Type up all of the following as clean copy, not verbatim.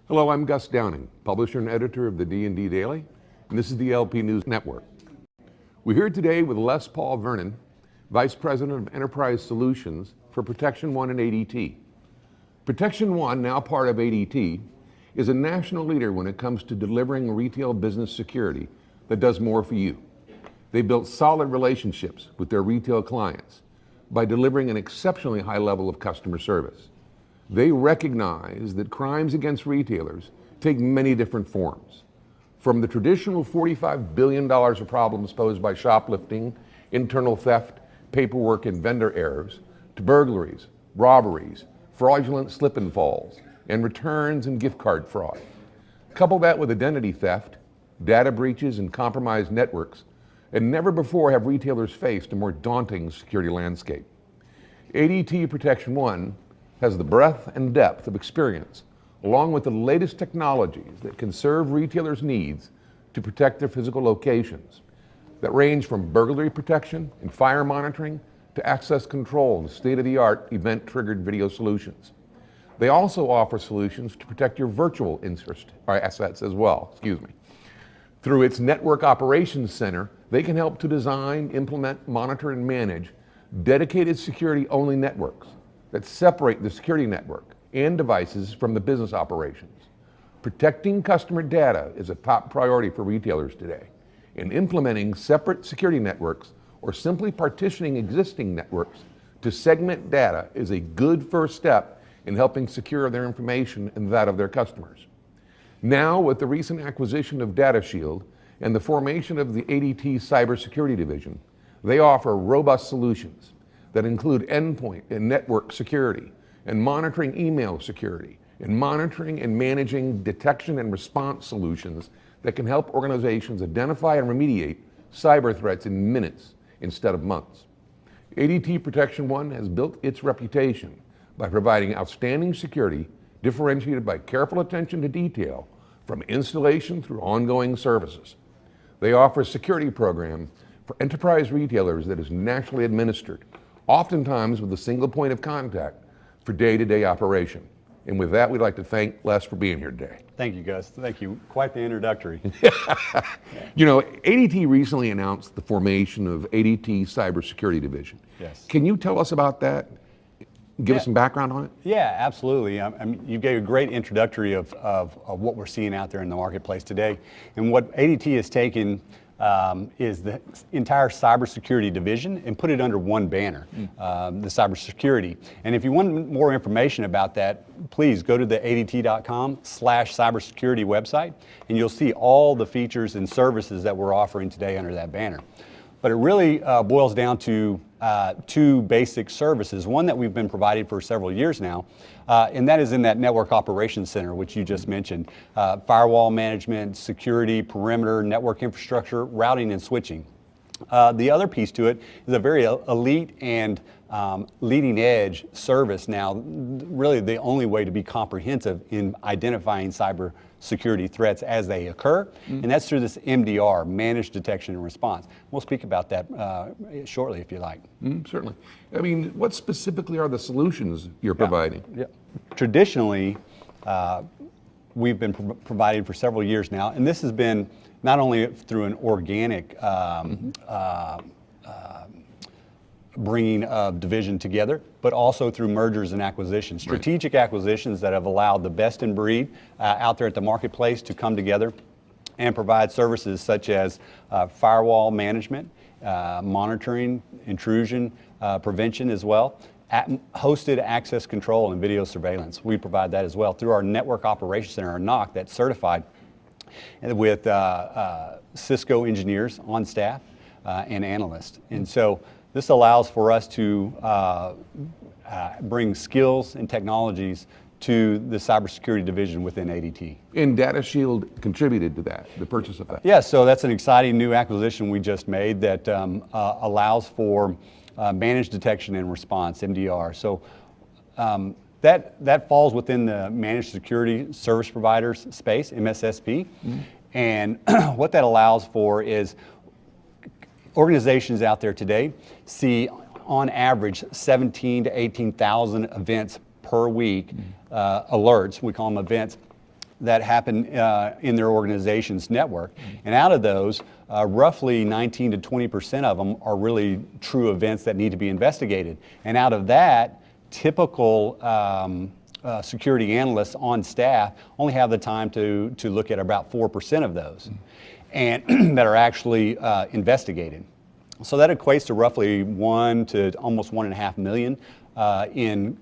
Hello, I'm Gus Downing, publisher and editor of the D&D Daily, and this is the LP News Network. We're here today with Les Paul Vernon, Vice President of Enterprise Solutions for Protection One and ADT. Protection One, now part of ADT, is a national leader when it comes to delivering retail business security that does more for you. They built solid relationships with their retail clients by delivering an exceptionally high level of customer service. They recognize that crimes against retailers take many different forms. From the traditional $45 billion of problems posed by shoplifting, internal theft, paperwork, and vendor errors, to burglaries, robberies, fraudulent slip and falls, and returns and gift card fraud. Couple that with identity theft, data breaches, and compromised networks, and never before have retailers faced a more daunting security landscape. ADT Protection One has the breadth and depth of experience, along with the latest technologies that can serve retailers' needs to protect their physical locations, that range from burglary protection and fire monitoring to access control and state-of-the-art event-triggered video solutions. They also offer solutions to protect your virtual assets as well, Through its Network Operations Center, they can help to design, implement, monitor, and manage dedicated security-only networks that separate the security network and devices from the business operations. Protecting customer data is a top priority for retailers today, and implementing separate security networks or simply partitioning existing networks to segment data is a good first step in helping secure their information and that of their customers. Now, with the recent acquisition of DataShield and the formation of the ADT Cybersecurity Division, they offer robust solutions that include endpoint and network security, and monitoring email security, and monitoring and managing detection and response solutions that can help organizations identify and remediate cyber threats in minutes instead of months. ADT Protection One has built its reputation by providing outstanding security differentiated by careful attention to detail from installation through ongoing services. They offer a security program for enterprise retailers that is nationally administered, oftentimes with a single point of contact for day-to-day operation. And with that, we'd like to thank Les for being here today. Thank you, Gus. Thank you. Quite the introductory. You know, ADT recently announced the formation of ADT Cybersecurity Division. Yes. Can you tell us about that? Give us some background on it? Yeah, absolutely. I mean, you gave a great introductory of what we're seeing out there in the marketplace today. And what ADT has taken is the entire cybersecurity division and put it under one banner, the cybersecurity. And if you want more information about that, please go to the ADT.com/cybersecurity website, and you'll see all the features and services that we're offering today under that banner. But it really boils down to two basic services, one that we've been providing for several years now, and that is in that Network Operations Center, which you just mentioned. Firewall management, security, perimeter, network infrastructure, routing and switching. The other piece to it is a very elite and leading edge service now, really the only way to be comprehensive in identifying cyber security threats as they occur, and that's through this MDR, Managed Detection and Response. We'll speak about that shortly if you like. Certainly. I mean, what specifically are the solutions you're providing? Yeah. Traditionally, we've been providing for several years now, and this has been not only through an organic bringing of division together, but also through mergers and acquisitions, strategic acquisitions that have allowed the best in breed out there at the marketplace to come together and provide services such as firewall management, monitoring, intrusion prevention as well, hosted access control and video surveillance. We provide that as well through our Network Operations Center, our NOC, that's certified with Cisco engineers on staff and analysts. And so this allows for us to bring skills and technologies to the cybersecurity division within ADT. And Data Shield contributed to that, the purchase of that. Yeah, so that's an exciting new acquisition we just made that allows for managed detection and response, MDR. So that falls within the managed security service providers space, MSSP. And what that allows for is organizations out there today see on average 17 to 18,000 events per week, alerts, we call them events, that happen in their organization's network. And out of those, roughly 19 to 20% of them are really true events that need to be investigated. And out of that, typical security analysts on staff only have the time to look at about 4% of those, and that are actually investigated. So that equates to roughly 1 to almost 1.5 million in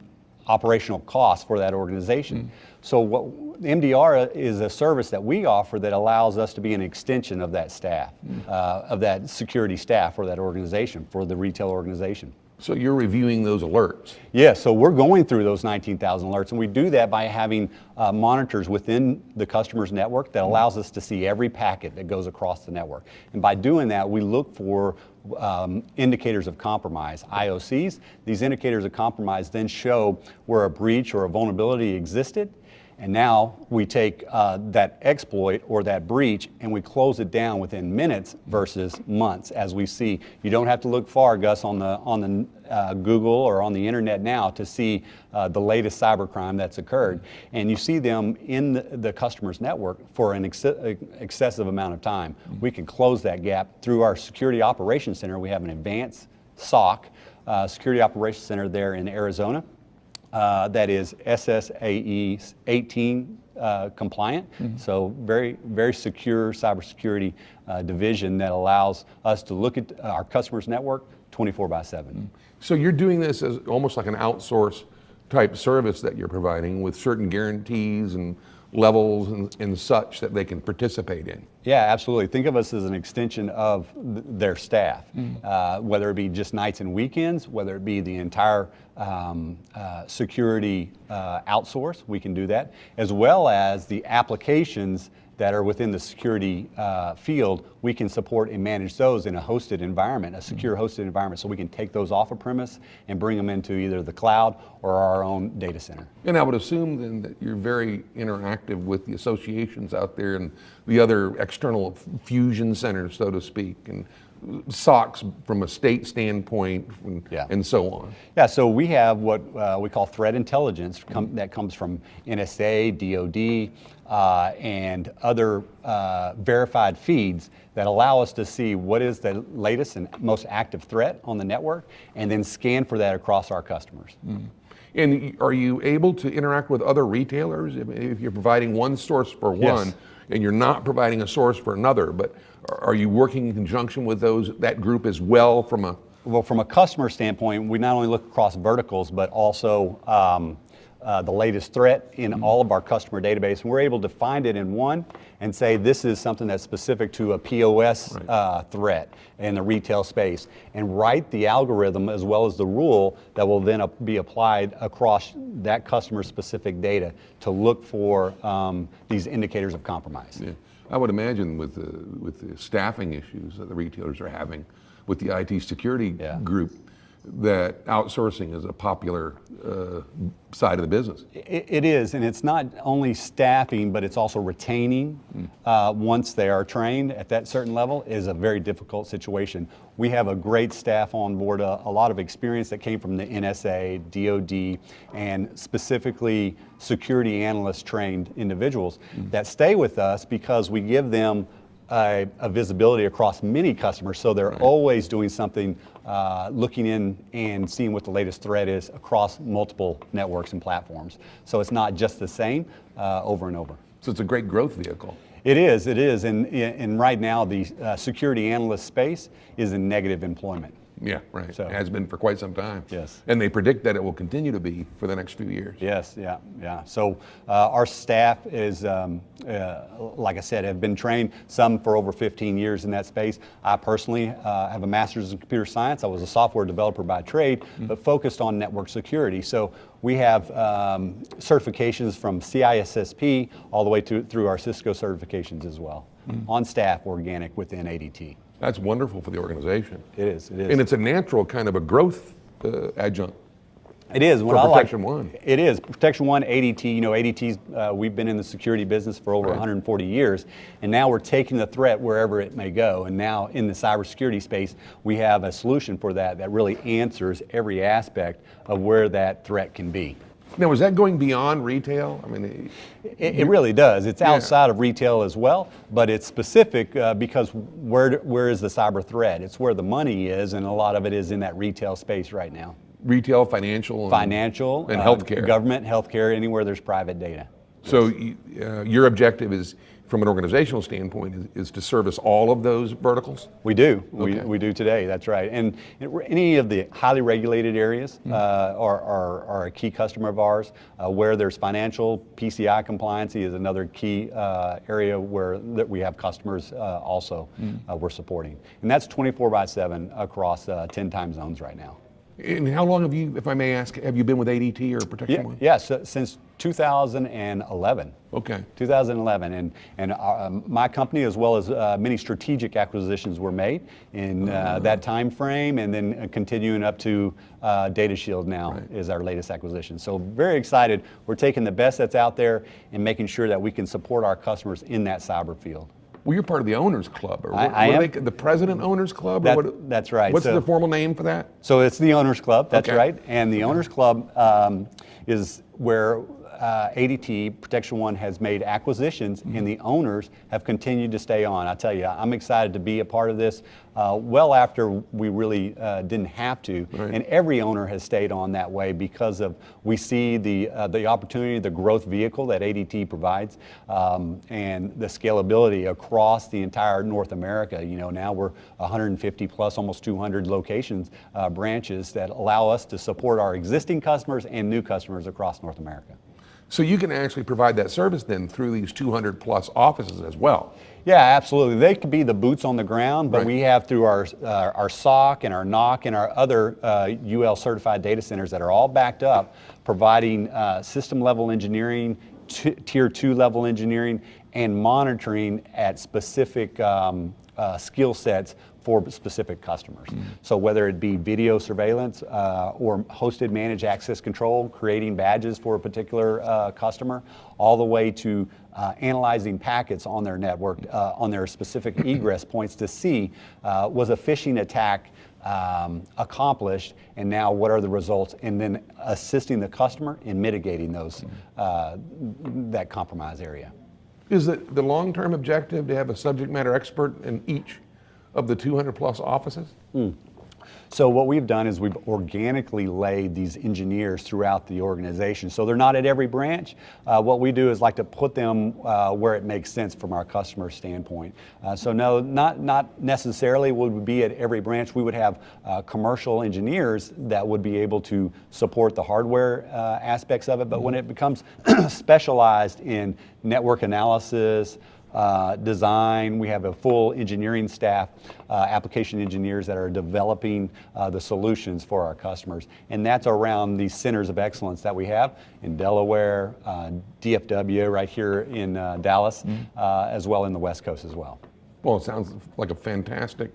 operational costs for that organization. So what MDR is a service that we offer that allows us to be an extension of that staff, of that security staff for that organization, for the retail organization. So you're reviewing those alerts? Yeah, so we're going through those 19,000 alerts, and we do that by having monitors within the customer's network that allows us to see every packet that goes across the network. And by doing that, we look for indicators of compromise, IOCs. These indicators of compromise then show where a breach or a vulnerability existed. And now we take that exploit or that breach and we close it down within minutes versus months. As we see, you don't have to look far, Gus, on the Google or on the internet now to see the latest cybercrime that's occurred. And you see them in the customer's network for an excessive amount of time. We can close that gap through our Security Operations Center. We have an advanced SOC, Security Operations Center there in Arizona. That is SSAE 18 compliant, so very, very secure cybersecurity division that allows us to look at our customers' network 24/7. So you're doing this as almost like an outsource type service that you're providing with certain guarantees and levels and such that they can participate in. Yeah, absolutely. Think of us as an extension of their staff, whether it be just nights and weekends, whether it be the entire security outsource, we can do that, as well as the applications that are within the security field, we can support and manage those in a hosted environment, a secure hosted environment, so we can take those off of premise and bring them into either the cloud or our own data center. And I would assume then that you're very interactive with the associations out there and the other external fusion centers, so to speak, and SOCs from a state standpoint and so on. Yeah, so we have what we call threat intelligence that comes from NSA, DOD, and other verified feeds that allow us to see what is the latest and most active threat on the network and then scan for that across our customers. And are you able to interact with other retailers if you're providing one source for one and you're not providing a source for another, but are you working in conjunction with that group as well from a? Well, from a customer standpoint, we not only look across verticals, but also the latest threat in all of our customer database. And we're able to find it in one and say this is something that's specific to a POS threat in the retail space, and write the algorithm as well as the rule that will then be applied across that customer specific data to look for these indicators of compromise. Yeah. I would imagine with the staffing issues that the retailers are having with the IT security group, that outsourcing is a popular side of the business. It is, and it's not only staffing, but it's also retaining once they are trained at that certain level is a very difficult situation. We have a great staff on board, a lot of experience that came from the NSA, DOD, and specifically security analyst trained individuals that stay with us because we give them a visibility across many customers, so they're always doing something, looking in and seeing what the latest threat is across multiple networks and platforms. So it's not just the same over and over. So it's a great growth vehicle. It is, and right now the security analyst space is in negative employment. Yeah, right. So- It has been for quite some time. Yes. And they predict that it will continue to be for the next few years. Yes, yeah. So our staff is, like I said, have been trained, some for over 15 years in that space. I personally have a master's in computer science. I was a software developer by trade, but focused on network security. So we have certifications from CISSP all the way through our Cisco certifications as well. On staff, organic within ADT. That's wonderful for the organization. It is. And it's a natural kind of a growth adjunct. It is. For Protection One. It is. Protection One, ADT, ADT's, we've been in the security business for over 140 years, and now we're taking the threat wherever it may go. And now in the cybersecurity space, we have a solution for that really answers every aspect of where that threat can be. Now, is that going beyond retail? I mean, It really does. It's outside of retail as well, but it's specific because where is the cyber threat? It's where the money is, and a lot of it is in that retail space right now. retail, financial, And healthcare. Government, healthcare, anywhere there's private data. So your objective is, from an organizational standpoint, is to service all of those verticals? We do. Okay. We do today. That's right. And any of the highly regulated areas are a key customer of ours. Where there's financial, PCI compliancy is another key area that we have customers also we're supporting. And that's 24/7 across 10 time zones right now. And how long have you, if I may ask, have you been with ADT or Protection One? Yes, since 2011. Okay. 2011, and my company, as well as many strategic acquisitions, were made in that time frame, and then continuing up to Data Shield now is our latest acquisition. So very excited. We're taking the best that's out there and making sure that we can support our customers in that cyber field. Well, you're part of the Owners Club, or what I am. the President Owners Club? Or That's right. What's So- the formal name for that? So it's the Owners Club, that's Okay. right. And the Owners Club is where ADT, Protection One, has made acquisitions, and the owners have continued to stay on. I tell you, I'm excited to be a part of this well after we really didn't have to. Right. And every owner has stayed on that way because we see the opportunity, the growth vehicle that ADT provides, and the scalability across the entire North America. Now we're 150 plus, almost 200 locations, branches that allow us to support our existing customers and new customers across North America. So you can actually provide that service then through these 200 plus offices as well. Yeah, absolutely. They could be the boots on the ground, but Right. we have through our SOC and our NOC and our other UL certified data centers that are all backed up, providing system level engineering, tier 2 level engineering, and monitoring at specific skill sets for specific customers. So whether it be video surveillance or hosted managed access control, creating badges for a particular customer, all the way to analyzing packets on their network, on their specific egress points to see was a phishing attack accomplished, and now what are the results, and then assisting the customer in mitigating those that compromise area. Is it the long-term objective to have a subject matter expert in each of the 200 plus offices? So what we've done is we've organically laid these engineers throughout the organization. So they're not at every branch. What we do is like to put them where it makes sense from our customer standpoint. So no, not necessarily would we be at every branch. We would have commercial engineers that would be able to support the hardware aspects of it. But when it becomes specialized in network analysis, design, we have a full engineering staff, application engineers that are developing the solutions for our customers. And that's around these centers of excellence that we have in Delaware, DFW right here in Dallas, as well in the West Coast as well. Well, it sounds like a fantastic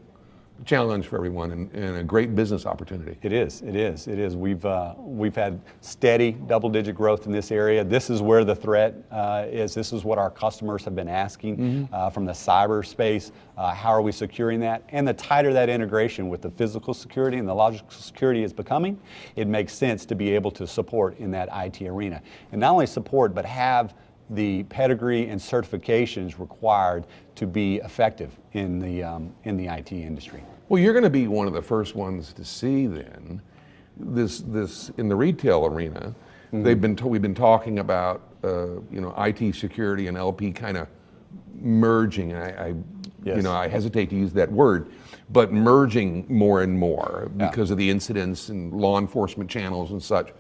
challenge for everyone and a great business opportunity. It is. We've had steady double-digit growth in this area. This is where the threat is. This is what our customers have been asking from the cyberspace. How are we securing that? And the tighter that integration with the physical security and the logical security is becoming, it makes sense to be able to support in that IT arena. And not only support, but have the pedigree and certifications required to be effective in the IT industry. Well, you're going to be one of the first ones to see then this in the retail arena. We've been talking about IT security and LP kind of merging. I Yes. You know, I hesitate to use that word, but merging more and more because of the incidents and law enforcement channels and such.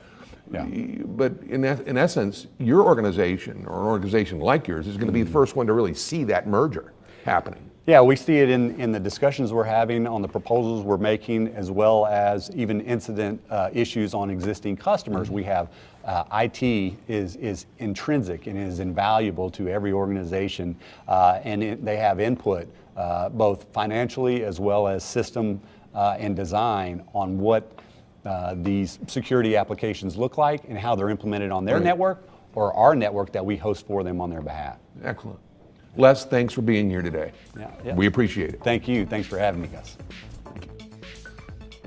Yeah. But in essence, your organization or an organization like yours is going to be the first one to really see that merger happening. Yeah, we see it in the discussions we're having, on the proposals we're making, as well as even incident issues on existing customers. We have IT is intrinsic and is invaluable to every organization, and they have input both financially as well as system and design on what these security applications look like and how they're implemented on their network or our network that we host for them on their behalf. Excellent. Les, thanks for being here today. Yeah. We appreciate it. Thank you. Thanks for having me, Gus.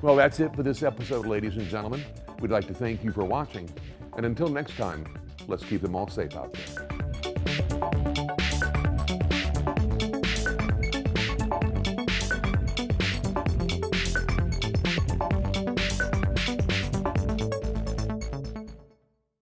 Well, that's it for this episode, ladies and gentlemen. We'd like to thank you for watching. And until next time, let's keep them all safe out there.